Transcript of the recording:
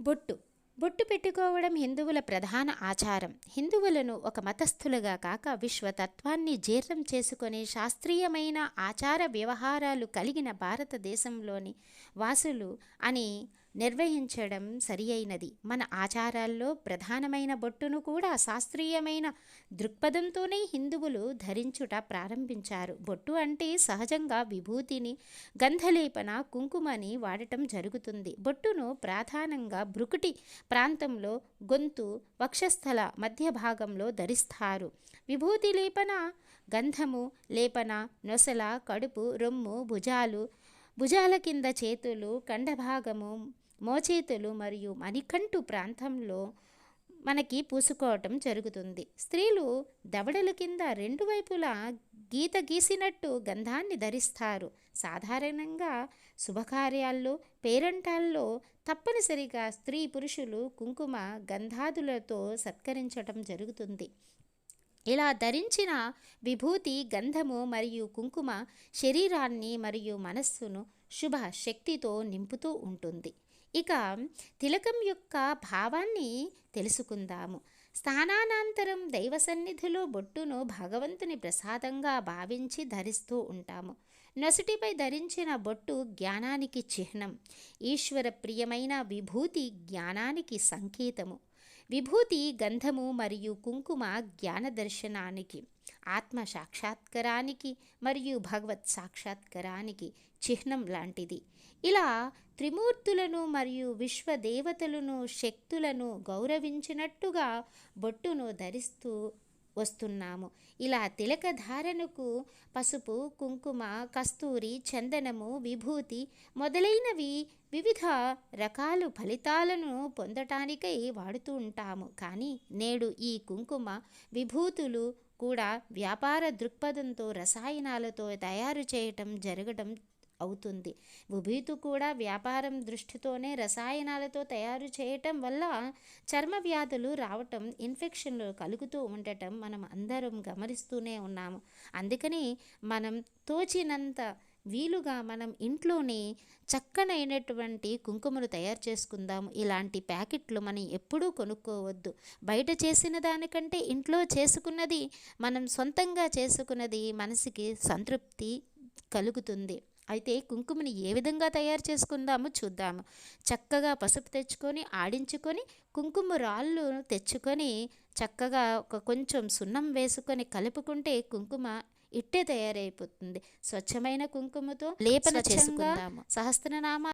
బొట్టు బొట్టు పెట్టుకోవడం హిందువుల ప్రధాన ఆచారం. హిందువులను ఒక మతస్థులుగా కాక విశ్వతత్వాన్ని జీర్ణం చేసుకునే శాస్త్రీయమైన ఆచార వ్యవహారాలు కలిగిన భారతదేశంలోని వాసులు అని నిర్వహించడం సరియైనది. మన ఆచారాల్లో ప్రధానమైన బొట్టును కూడా శాస్త్రీయమైన దృక్పథంతోనే హిందువులు ధరించుట ప్రారంభించారు. బొట్టు అంటే సహజంగా విభూతిని, గంధలేపన, కుంకుమని వాడటం జరుగుతుంది. బొట్టును ప్రధానంగా భ్రుకుటి ప్రాంతంలో, గొంతు, వక్షస్థల మధ్య భాగంలో ధరిస్తారు. విభూతి లేపన, గంధము లేపన నొసల, కడుపు, రొమ్ము, భుజాల కింద, చేతులు, కండభాగము, మోచేతులు మరియు మణికంఠు ప్రాంతంలో మనకి పూసుకోవటం జరుగుతుంది. స్త్రీలు దవడల కింద రెండు వైపులా గీత గీసినట్టు గంధాన్ని ధరిస్తారు. సాధారణంగా శుభకార్యాల్లో, పేరంటాల్లో తప్పనిసరిగా స్త్రీ పురుషులు కుంకుమ, గంధాదులతో సత్కరించటం జరుగుతుంది. ఇలా ధరించిన విభూతి, గంధము మరియు కుంకుమ శరీరాన్ని మరియు మనస్సును శుభ శక్తితో నింపుతూ ఉంటుంది. ఇక తిలకం యొక్క భావాన్ని తెలుసుకుందాము. స్థానానంతరం దైవ సన్నిధిలో బొట్టును భగవంతుని ప్రసాదంగా భావించి ధరిస్తూ ఉంటాము. నొసటిపై ధరించిన బొట్టు జ్ఞానానికి చిహ్నం. ఈశ్వర ప్రియమైన విభూతి జ్ఞానానికి సంకేతము. విభూతి, గంధము మరియు కుంకుమ జ్ఞాన దర్శనానికి, ఆత్మ సాక్షాత్కారానికి మరియు భగవత్ సాక్షాత్కారానికి చిహ్నం లాంటిది. ఇలా త్రిమూర్తులను మరియు విశ్వదేవతలను, శక్తులను గౌరవించినట్టుగా బొట్టును ధరిస్తూ వస్తున్నాము. ఇలా తిలక ధారణకు పసుపు, కుంకుమ, కస్తూరి, చందనము, విభూతి మొదలైనవి వివిధ రకాల ఫలితాలను పొందటానికై వాడుతూ ఉంటాము. కానీ నేడు ఈ కుంకుమ, విభూతులు కూడా వ్యాపార దృక్పథంతో రసాయనాలతో తయారు చేయటం జరగడం అవుతుంది. విభూతి కూడా వ్యాపారం దృష్టితోనే రసాయనాలతో తయారు చేయటం వల్ల చర్మ వ్యాధులు రావటం, ఇన్ఫెక్షన్లు కలుగుతూ ఉండటం మనం అందరం గమనిస్తూనే ఉన్నాము. అందుకని మనం తోచినంత వీలుగా మనం ఇంట్లోనే చక్కనైనటువంటి కుంకుమను తయారు చేసుకుందాము. ఇలాంటి ప్యాకెట్లు మనం ఎప్పుడూ కొనుక్కోవద్దు. బయట చేసిన దానికంటే ఇంట్లో చేసుకున్నది, మనం సొంతంగా చేసుకున్నది మనసుకి సంతృప్తి కలుగుతుంది. అయితే కుంకుమని ఏ విధంగా తయారు చేసుకుందామో చూద్దాము. చక్కగా పసుపు తెచ్చుకొని ఆడించుకొని, కుంకుమ రాళ్ళు తెచ్చుకొని చక్కగా కొంచెం సున్నం వేసుకొని కలుపుకుంటే కుంకుమ ఇట్టే తయారైపోతుంది. స్వచ్ఛమైన కుంకుమతో లేపన చేసుకుందాము. సహస్రనామ